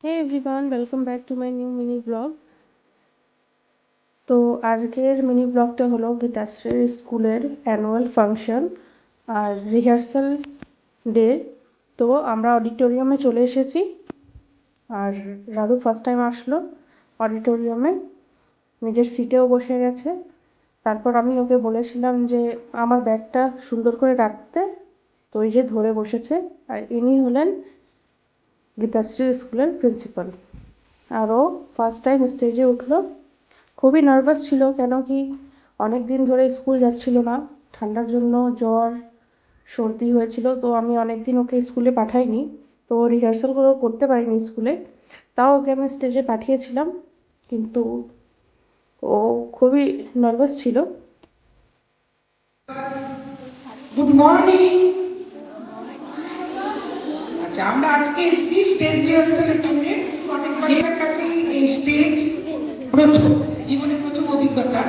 Hey everyone, welcome back to my new mini vlog. তো আজকের mini ব্লগটা হলো গীতাশ্রীর স্কুলের অ্যানুয়াল ফাংশন আর রিহার্সাল ডে। তো আমরা অডিটোরিয়ামে চলে এসেছি আর রাধু ফার্স্ট টাইম আসলো অডিটোরিয়ামে, নিজের সিটেও বসে গেছে। তারপর আমি ওকে বলেছিলাম যে আমার ব্যাগটা সুন্দর করে রাখতে, তো ওই যে ধরে বসেছে। আর ইনি হলেন গীতাশ্রী স্কুলের প্রিন্সিপাল। আর ও ফার্স্ট টাইম স্টেজে উঠলো, খুবই নার্ভাস ছিল, কেন কি অনেক দিন ধরে স্কুল যাচ্ছিল না, ঠান্ডার জন্য জ্বর সর্দি হয়েছিল। তো আমি অনেক দিন ওকে স্কুলে পাঠাইনি, তো রিহার্সালগুলো করতে পারিনি স্কুলে, তাও ওকে আমি স্টেজে পাঠিয়েছিলাম, কিন্তু ও খুবই নার্ভাস ছিল। Good morning. আচ্ছা, আমরা আজকে এসেছি স্টেজ রিহার্সালের জন্য। অনেকের কাছেই এই স্টেজ প্রথম, জীবনের প্রথম অভিজ্ঞতা।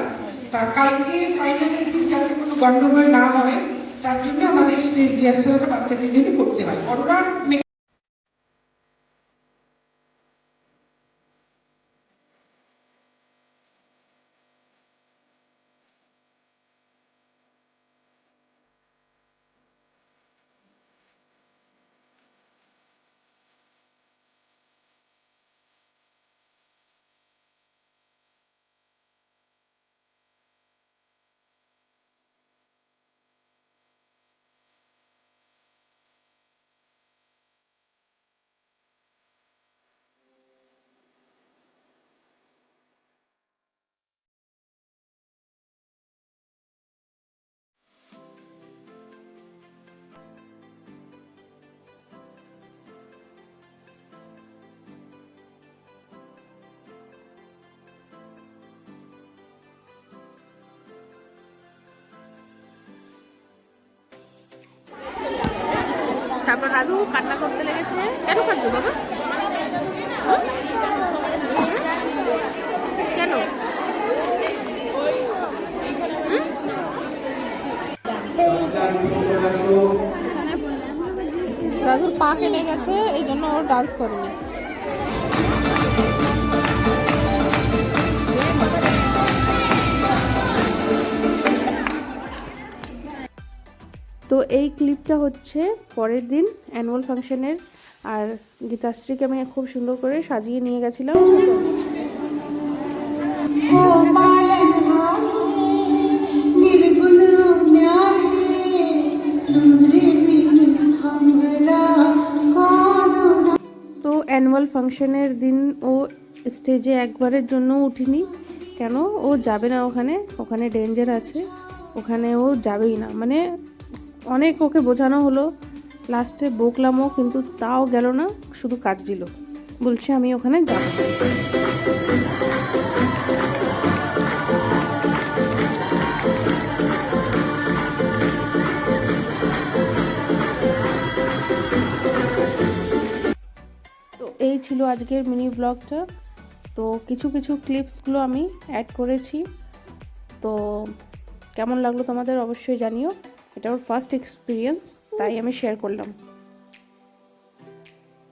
তা কালকে ফাইনালের দিন যাতে কোনো গন্ডগোল না হয়, তার জন্য আমাদের স্টেজ রিহার্সালটা বাচ্চাদের জন্য করতে হয়। ওরা তারপর রাধু কান্না করতে লেগেছে। কেন কাঁদছো বাবা? কেন? রাধুর পা কেটে গেছে, এই জন্য ও ডান্স করেনি। তো এই ক্লিপটা হচ্ছে পরের দিন অ্যানুয়াল ফাংশনের, আর গীতাশ্রীকে আমি খুব সুন্দর করে সাজিয়ে নিয়ে গেছিলাম। তো অ্যানুয়াল ফাংশনের দিন ও স্টেজে একবারের জন্য উঠিনি, কেন ও যাবে না, ওখানে ওখানে ডেঞ্জার আছে, ওখানে ও যাবেই না। মানে অনেক ওকে বোঝানো হলো, লাস্টে বকলামও, কিন্তু তাও গেল না, শুধু কাঁদছিল, বলছে আমি ওখানে যাব। তো এই ছিল আজকের মিনি ব্লগটা। তো কিছু কিছু ক্লিপসগুলো আমি অ্যাড করেছি, তো কেমন লাগলো তোমাদের অবশ্যই জানিও। এটা ওর ফার্স্ট এক্সপিরিয়েন্স, তাই আমি শেয়ার করলাম।